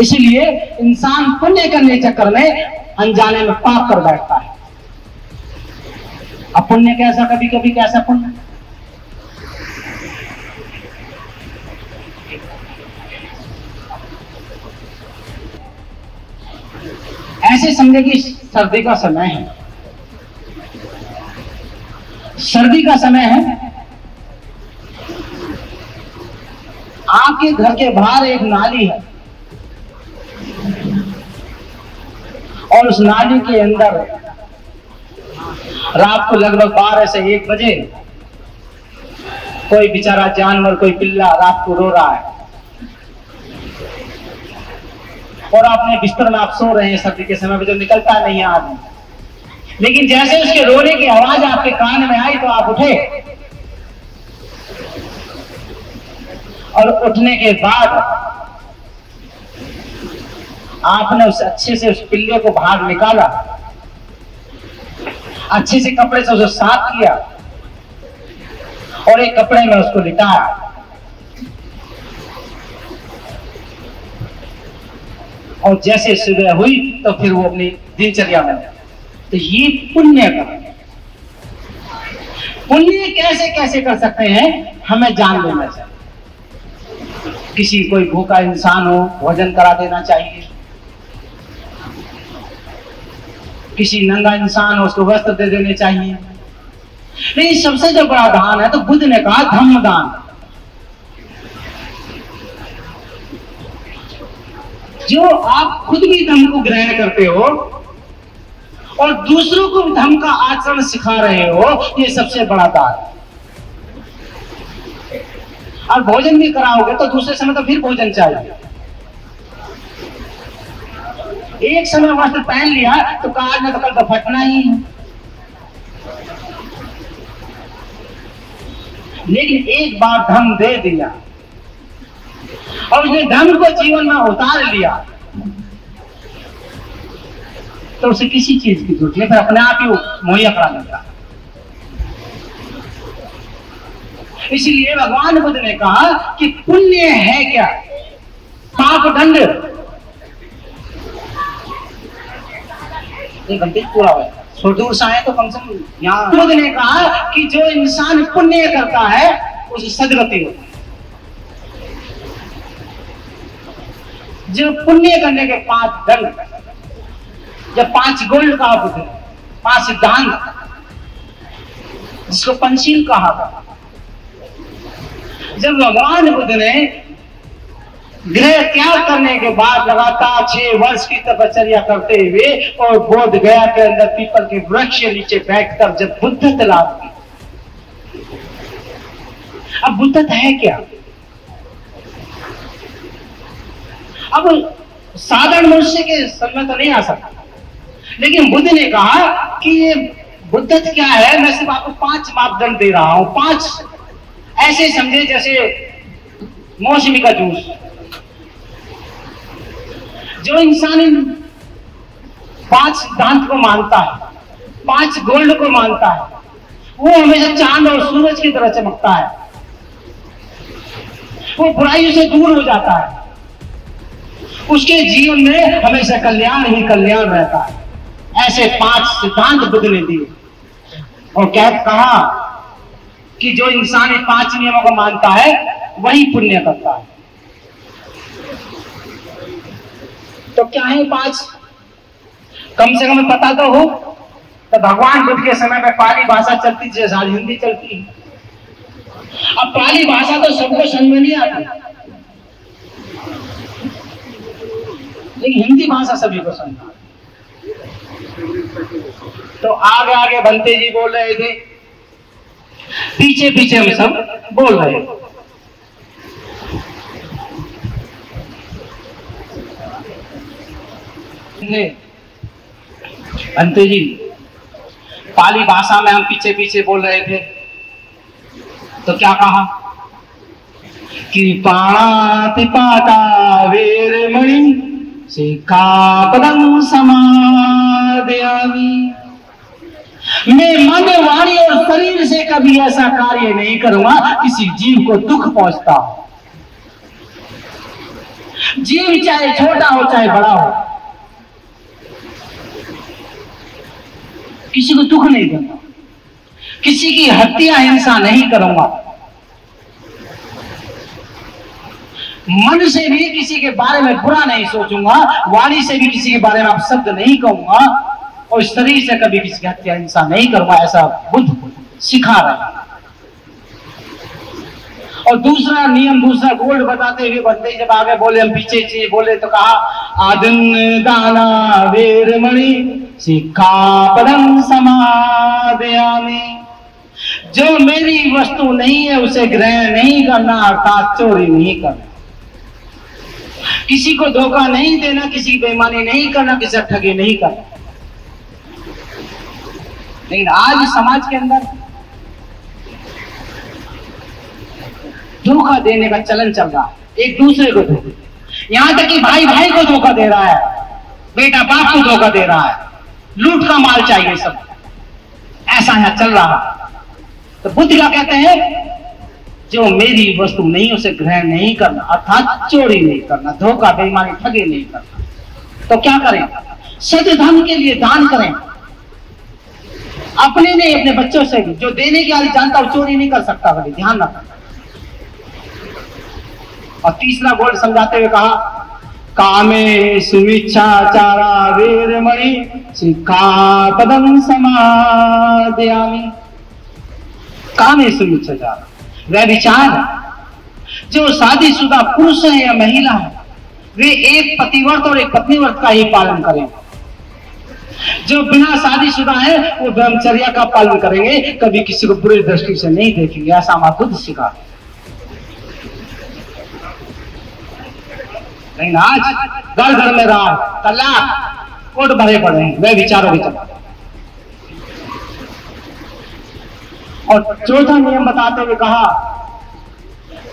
इसलिए इंसान पुण्य करने के चक्कर में अनजाने में पाप कर बैठता है। अब पुण्य कैसा, कभी कभी कैसा पुण्य, ऐसे समझे कि सर्दी का समय है, सर्दी का समय है, आपके घर के बाहर एक नाली है और उस नाली के अंदर रात को लगभग 12 से 1 बजे कोई बेचारा जानवर, कोई पिल्ला रात को रो रहा है और अपने बिस्तर में आप सो रहे हैं सर्दी के समय में, जो निकलता नहीं है आदमी, लेकिन जैसे उसके रोने की आवाज आपके कान में आई तो आप उठे और उठने के बाद आपने उस अच्छे से उस पिल्ले को बाहर निकाला, अच्छे से कपड़े से उसे साफ किया और एक कपड़े में उसको लिटाया और जैसे सुबह हुई तो फिर वो अपनी दिनचर्या में। तो ये पुण्य का, पुण्य कैसे कैसे कर सकते हैं हमें जान लेना चाहिए। किसी कोई भूखा इंसान हो भोजन करा देना चाहिए, किसी नंगा इंसान हो उसको वस्त्र दे देने चाहिए। लेकिन सबसे जो बड़ा दान है तो बुद्ध ने कहा धम्म दान, जो आप खुद भी धम्म को ग्रहण करते हो और दूसरों को धम्म का आचरण सिखा रहे हो, ये सबसे बड़ा दान। और भोजन भी कराओगे तो दूसरे समय तो फिर भोजन चाहिए। एक समय वस्त्र पहन लिया तो आज न तो कल तो फटना ही है, लेकिन एक बार धम्म दे दिया और उसने धम्म को जीवन में उतार लिया तो उसे किसी चीज की जरूरत नहीं, फिर अपने आप ही मुहैया करा लेता। इसलिए भगवान बुद्ध ने कहा कि पुण्य है क्या, पाप दंड। एक घंटे पूरा हुआ, थोड़ी दूर से आए तो कम से कम यहाँ। बुद्ध ने कहा कि जो इंसान पुण्य करता है उसे सदगति होती है। जो पुण्य करने के 5 दंड, जब 5 गोल्ड कहा बुद्ध ने, 5 सिद्धांत जिसको पंचशील कहा था। जब भगवान बुद्ध ने गृह त्याग करने के बाद लगातार 6 वर्ष की तपश्चर्या करते हुए और बोध गया के अंदर पीपल के वृक्ष के नीचे बैठकर जब बुद्धत्व लाभ की, अब बुद्धत्व है क्या? अब साधारण मनुष्य के समझ में तो नहीं आ सकता, लेकिन बुद्ध ने कहा कि ये बुद्धत्व क्या है। मैं सिर्फ आपको 5 मापदंड दे रहा हूं। 5 ऐसे समझे जैसे मौसमी का जूस। जो इंसान इन 5 सिद्धांत को मानता है, 5 गोल्ड को मानता है, वो हमेशा चांद और सूरज की तरह चमकता है, वो बुराइयों से दूर हो जाता है, उसके जीवन में हमेशा कल्याण ही कल्याण रहता है। ऐसे 5 सिद्धांत बुद्ध ने दिए और क्या कहा कि जो इंसान इन 5 नियमों को मानता है वही पुण्य करता है। तो क्या है 5? कम से कम पता तो हो। तो भगवान बुद्ध के समय में पाली भाषा चलती थी जैसे आज हिंदी चलती है। अब पाली भाषा तो सबको समझ में नहीं आती, लेकिन हिंदी भाषा सभी को समझ। तो आगे आगे बंते जी बोल रहे थे, पीछे पीछे हम सब बोल रहे थे। बंते जी पाली भाषा में हम पीछे पीछे बोल रहे थे तो क्या कहा कि पाणातिपाता वेरमणि सिक्खापदं समादयामि। मैं मन, वाणी और शरीर से कभी ऐसा कार्य नहीं करूंगा किसी जीव को दुख पहुंचता हो। जीव चाहे छोटा हो चाहे बड़ा हो, किसी को दुख नहीं दूंगा, किसी की हत्या हिंसा नहीं करूंगा, मन से भी किसी के बारे में बुरा नहीं सोचूंगा, वाणी से भी किसी के बारे में अपशब्द नहीं कहूंगा, और शरीर से कभी किसी की हत्या हिंसा नहीं करूंगा। ऐसा बुद्ध सिखा रहा है। और दूसरा नियम, दूसरा गोल्ड बताते हुए बंदे जब आगे बोले, हम पीछे बोले तो कहा, आदिन दाना वीरमणि सिक्खापदं समादयामि। जो मेरी वस्तु नहीं है उसे ग्रहण नहीं करना, अर्थात चोरी नहीं करना, किसी को धोखा नहीं देना, किसी की बेईमानी नहीं करना, किसी से ठगी नहीं करना। लेकिन आज समाज के अंदर धोखा देने का चलन चल रहा है, एक दूसरे को धोखा, यहां तक कि भाई भाई को धोखा दे रहा है, बेटा बाप को धोखा दे रहा है, लूट का माल चाहिए, सब ऐसा यहां चल रहा है। तो बुद्ध क्या कहते हैं, जो मेरी वस्तु नहीं उसे ग्रहण नहीं करना, अर्थात चोरी नहीं करना, धोखा बेईमानी ठगी नहीं करना। तो क्या करें, सत्य धर्म के लिए दान करें, अपने नहीं अपने बच्चों से भी। जो देने की आदत जानता वो चोरी नहीं कर सकता, कभी ध्यान रखना। और तीसरा गोल्ड समझाते हुए कहा, कामे सुमिच्छाचारा वीरमणि सिक्खापदं समादयामि। कामे सुमिच्छाचारा, वह विचार जो शादीशुदा पुरुष है या महिला है, वे एक पतिव्रत और एक पत्नीव्रत का ही पालन करें। जो बिना शादीशुदा है वो ब्रह्मचर्या का पालन करेंगे, कभी किसी को बुरी दृष्टि से नहीं देखेंगे। ऐसा हमारा बुद्ध सिखा। लेकिन आज घर घर में रहा तलाक कोट भरे पड़े हैं, वे विचारों के चलते। और चौथा नियम बताते हुए कहा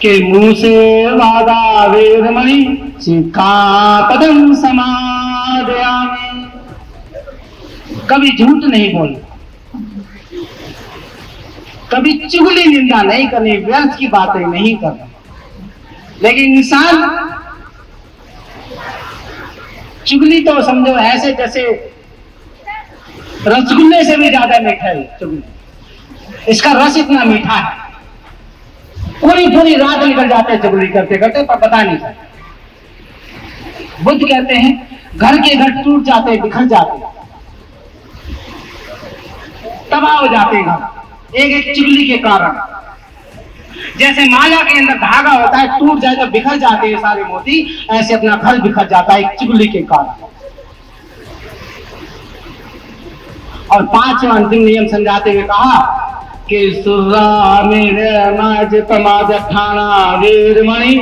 कि मुंह से वादा वीरमणि सिक्खापदं समादयामि। कभी झूठ नहीं बोलना, कभी चुगली निंदा नहीं करनी, व्यर्थ की बातें नहीं करनी। लेकिन इंसान चुगली तो समझो ऐसे जैसे रसगुल्ले से भी ज्यादा मीठा है चुगली, इसका रस इतना मीठा है, पूरी रात निकल जाते हैं चुगली करते करते, पर पता नहीं चलता। बुद्ध कहते हैं घर के घर टूट जाते हैं, बिखर जाते हैं, तबाह हो जाते हैं घर, एक एक चुगली के कारण। जैसे माला के अंदर धागा होता है, टूट जाए तो बिखर जाते हैं सारे मोती, ऐसे अपना घर बिखर जाता है एक चुगली के कारण। और पांचवा अंतिम नियम समझाते हुए कहा कि सुरा मेरे माज तमाज ठाना वीरमणि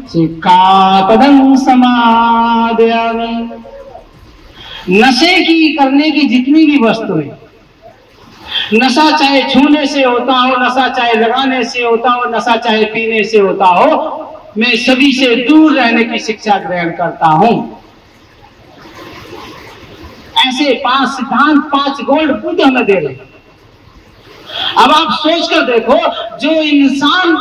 सिक्खापदं समादयामि। नशे की करने की जितनी भी वस्तुएं, नशा चाहे छूने से होता हो, नशा चाहे लगाने से होता हो, नशा चाहे पीने से होता हो, मैं सभी से दूर रहने की शिक्षा ग्रहण करता हूं। ऐसे 5 सिद्धांत, 5 गोल्ड बुद्ध हमें दे रहे हैं। अब आप सोचकर देखो, जो इंसान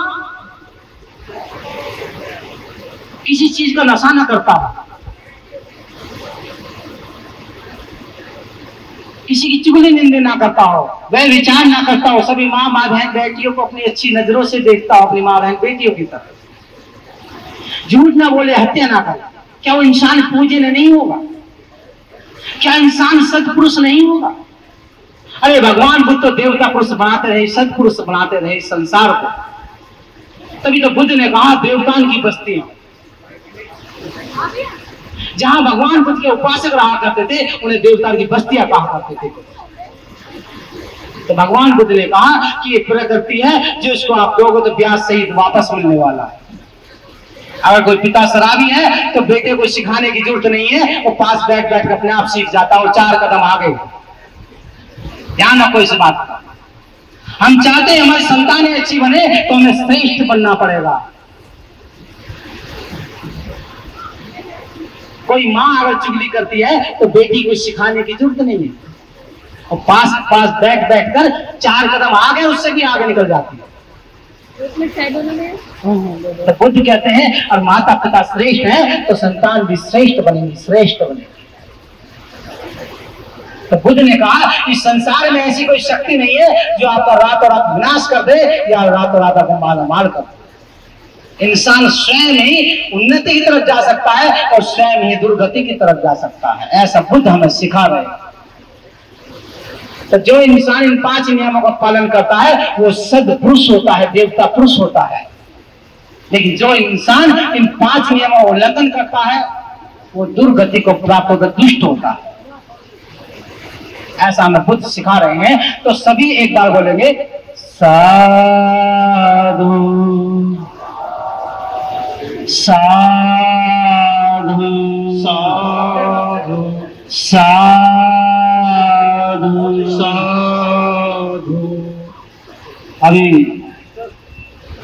किसी चीज का नशा ना करता हो, किसी की चुगली निंदा ना करता हो, वह विचार ना करता हो, सभी माँ बहन बेटियों को अपनी अच्छी नजरों से देखता हो, अपनी माँ बहन बेटियों की तरफ, झूठ ना बोले, हत्या ना करे, क्या वो इंसान पूजनीय नहीं होगा? क्या इंसान सत्पुरुष नहीं होगा? अरे भगवान बुद्ध तो देवता पुरुष बनाते रहे, सत्पुरुष बनाते रहे संसार को। तभी तो बुद्ध ने कहा देवताओं की बस्ती, जहां भगवान बुद्ध के उपासक रहा करते थे उन्हें देवता की बस्तियां कहा करते थे। तो भगवान बुद्ध ने कहा कि ये प्रकृति है, जो इसको आप दोगे तो ब्याज सहित वापस मिलने वाला है। अगर कोई पिता शराबी है तो बेटे को सिखाने की जरूरत नहीं है, वो पास बैठ बैठ कर अपने आप सीख जाता है और 4 कदम आगे। ध्यान रखो इस बात का। हम चाहते हैं हमारी संतानें अच्छी बने तो हमें श्रेष्ठ बनना पड़ेगा। कोई माँ अगर चुगली करती है तो बेटी को सिखाने की जरूरत नहीं है, और पास बैठ बैठ कर 4 कदम आगे उससे भी आगे निकल जाती है। तो बुद्ध कहते हैं और माता पिता श्रेष्ठ हैं तो संतान भी श्रेष्ठ बनेंगी, श्रेष्ठ बनेंगी। तो बुद्ध ने कहा इस संसार में ऐसी कोई शक्ति नहीं है जो आपका रातों रात विनाश कर दे या रातों रात आपको मालामाल कर दे। इंसान स्वयं ही उन्नति की तरफ जा सकता है और स्वयं ही दुर्गति की तरफ जा सकता है, ऐसा बुद्ध हमें सिखा रहे हैं। तो जो इंसान इन 5 नियमों का पालन करता है वो सद्पुरुष होता है, देवता पुरुष होता है। लेकिन जो इंसान इन 5 नियमों का उल्लंघन करता है वो दुर्गति को प्राप्त होकर दुष्ट होता है, ऐसा हमें बुद्ध सिखा रहे हैं। तो सभी एक बार बोलेंगे साधु साधु साधु साधु साधु। अभी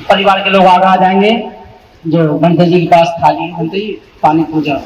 परिवार के लोग आगे आ जाएंगे, जो बंटे जी के पास थाली, बंटे जी पानी पूजा।